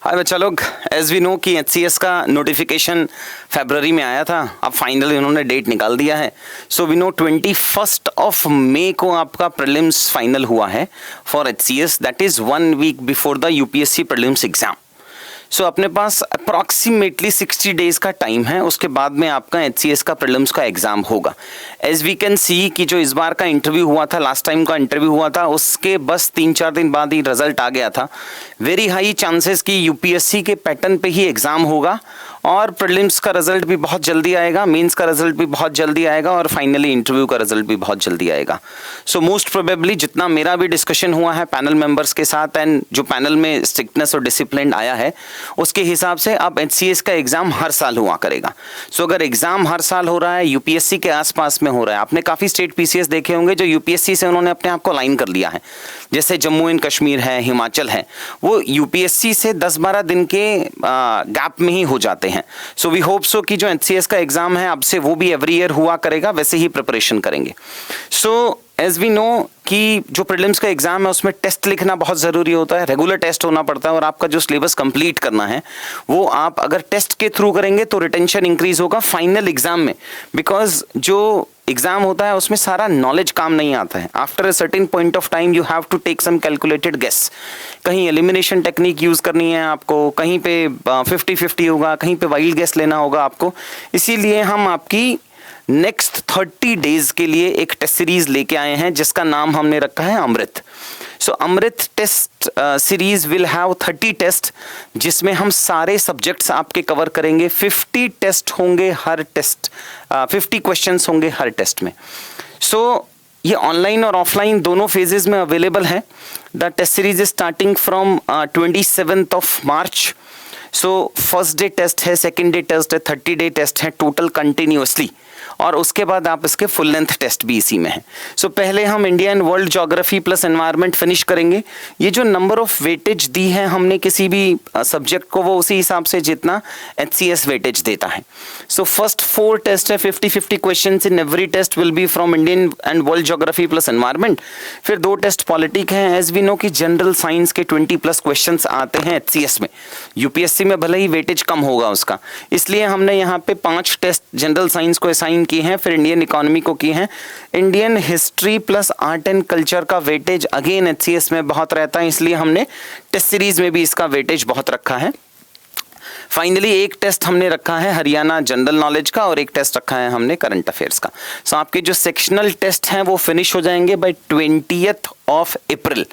हाय बच्चा लोग, as we know कि HCS का नोटिफिकेशन फरवरी में आया था, अब फाइनली उन्होंने डेट निकाल दिया है। So we know 21 of May को आपका प्रीलिम्स फाइनल हुआ है for HCS, that is 1 week before the UPSC prelims exam. So अपने पास अप्रॉक्सीमेटली 60 डेज का टाइम है, उसके बाद में आपका HCS का प्रीलिम्स का एग्जाम होगा। एज वी कैन सी कि जो इस बार का इंटरव्यू हुआ था, लास्ट टाइम का इंटरव्यू हुआ था, उसके बस 3-4 दिन बाद ही रिजल्ट आ गया था। वेरी हाई चांसेस कि UPSC के पैटर्न पे ही एग्जाम होगा और प्रीलिम्स का रिजल्ट भी बहुत जल्दी आएगा, मेंस का रिजल्ट भी बहुत जल्दी आएगा और फाइनली इंटरव्यू का रिजल्ट भी बहुत जल्दी आएगा। सो मोस्ट प्रोबेबली जितना मेरा भी डिस्कशन हुआ है पैनल मेंबर्स के साथ एंड जो पैनल में स्ट्रिक्टनेस और डिसिप्लिन आया है उसके हिसाब से अब HCS का एग्जाम हर साल हुआ करेगा। सो अगर एग्जाम हर साल हो रहा है, UPSC के आसपास में हो रहा है, आपने काफ़ी स्टेट PCS देखे होंगे जो UPSC से उन्होंने अपने आप को लाइन कर लिया है, जैसे जम्मू एंड कश्मीर है, हिमाचल है, वो UPSC से 10-12 दिन के गैप में ही हो जाते हैं। सो वी होप सो कि जो HCS का एग्जाम है अब से वो भी एवरी ईयर हुआ करेगा, वैसे ही प्रिपरेशन करेंगे। सो एज वी नो कि जो प्रीलिम्स का एग्जाम है उसमें टेस्ट लिखना बहुत ज़रूरी होता है, रेगुलर टेस्ट होना पड़ता है और आपका जो सिलेबस कंप्लीट करना है वो आप अगर टेस्ट के थ्रू करेंगे तो रिटेंशन इंक्रीज होगा फाइनल एग्जाम में, बिकॉज जो एग्जाम होता है उसमें सारा नॉलेज काम नहीं आता है। After a certain point of time you have to take some calculated guess, कहीं एलिमिनेशन टेक्निक यूज़ करनी है आपको, कहीं पे 50-50 होगा, कहीं पे वाइल्ड गेस लेना होगा आपको। इसीलिए हम आपकी नेक्स्ट 30 डेज के लिए एक टेस्ट सीरीज लेके आए हैं जिसका नाम हमने रखा है Amrit. So Amrit test series will have 30 test जिसमें हम सारे सब्जेक्ट्स आपके कवर करेंगे। 50 टेस्ट होंगे हर टेस्ट, 50 क्वेश्चंस होंगे हर टेस्ट में। सो ये ऑनलाइन और ऑफलाइन दोनों फेजेस में अवेलेबल है। The test series is starting from 27 of March. So first day test है, सेकेंड डे टेस्ट है, 30 डे टेस्ट है टोटल कंटिन्यूसली, और उसके बाद आप इसके फुल लेंथ टेस्ट भी इसी में है। सो पहले हम India and world geography plus environment finish करेंगे। ये जो नंबर ऑफ वेटेज दी है हमने किसी भी सब्जेक्ट को, वो उसी हिसाब से जितना HCS वेटेज देता है। सो फर्स्ट 4 टेस्ट है, 50-50 question in every test will be from Indian and world geography plus environment. फिर 2 टेस्ट पॉलिटिक हैं। एज वी नो कि जनरल साइंस के 20+ क्वेश्चन आते हैं HCS में, UPSC में भले ही वेटेज कम होगा उसका, इसलिए हमने यहाँ पे 5 टेस्ट जनरल साइंस को असाइन किए हैं, फिर इंडियन इकोनॉमी को किए हैं। Indian history plus art and culture का वेटेज अगेन HCS में बहुत रहता है, इसलिए हमने टेस्ट सीरीज में भी इसका वेटेज बहुत रखा है। फाइनली एक टेस्ट हमने रखा है हरियाणा जनरल नॉलेज का और एक टेस्ट रखा है हमने करंट अफेयर्स का। सो आपके जो सेक्शनल टेस्ट हैं वो फिनिश हो जाएंगे बाय 20th ऑफ अप्रैल।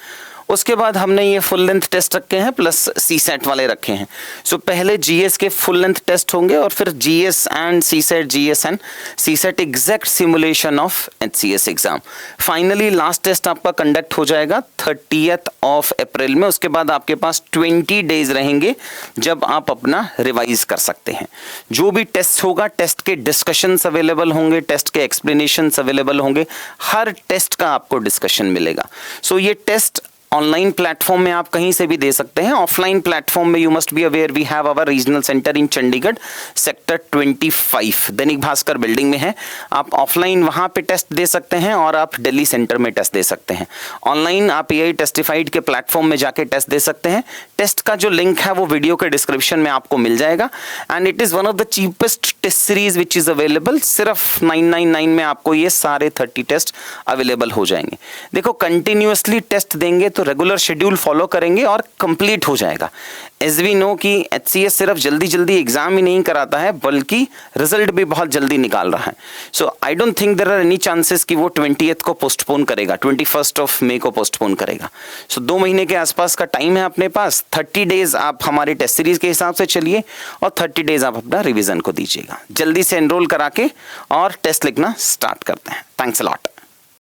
उसके बाद हमने ये फुल लेंथ टेस्ट रखे हैं प्लस CSAT वाले रखे हैं। सो पहले GS के फुल लेंथ टेस्ट होंगे और फिर GS एंड CSAT, GS एंड CSAT exact simulation of HCS exam. Finally last test आपका कंडक्ट हो जाएगा 30th ऑफ अप्रैल में। उसके बाद आपके पास 20 डेज रहेंगे जब आप अपना रिवाइज कर सकते हैं। जो भी टेस्ट होगा, टेस्ट के डिस्कशंस अवेलेबल होंगे, टेस्ट के एक्सप्लेनेशंस अवेलेबल होंगे, हर टेस्ट का आपको डिस्कशन मिलेगा। सो ये टेस्ट ऑनलाइन प्लेटफॉर्म में आप कहीं से भी दे सकते हैं। ऑफलाइन प्लेटफॉर्म में you must be aware we have our regional centre in Chandigarh, sector 25 Dainik Bhaskar building में है। आप ऑफलाइन वहां पे टेस्ट दे सकते हैं और आप दिल्ली सेंटर में टेस्ट दे सकते हैं। ऑनलाइन आप AI टेस्टिफाइड के प्लेटफॉर्म में जाके टेस्ट दे सकते हैं। टेस्ट का जो लिंक है वो वीडियो के डिस्क्रिप्शन में आपको मिल जाएगा and it is one of the cheapest test series which is available. सिर्फ 999 में आपको ये सारे 30 टेस्ट अवेलेबल हो जाएंगे। देखो, कंटिन्यूसली टेस्ट देंगे तो रेगुलर शेड्यूल फॉलो करेंगे और कंप्लीट हो जाएगा। एज वी नो कि HCS सिर्फ जल्दी जल्दी एग्जाम ही नहीं कराता है बल्कि रिजल्ट भी बहुत जल्दी निकाल रहा है। So I don't think there are any chances कि वो 20th को पोस्टपोन करेगा, 21 ऑफ मई को पोस्टपोन करेगा। सो 2 महीने के आसपास का टाइम है अपने पास। 30 डेज आप हमारे टेस्ट सीरीज के हिसाब से चलिए और 30 डेज आप अपना रिविजन को दीजिएगा। जल्दी से एनरोल करा के और टेस्ट लिखना स्टार्ट करते हैं। Thanks a lot.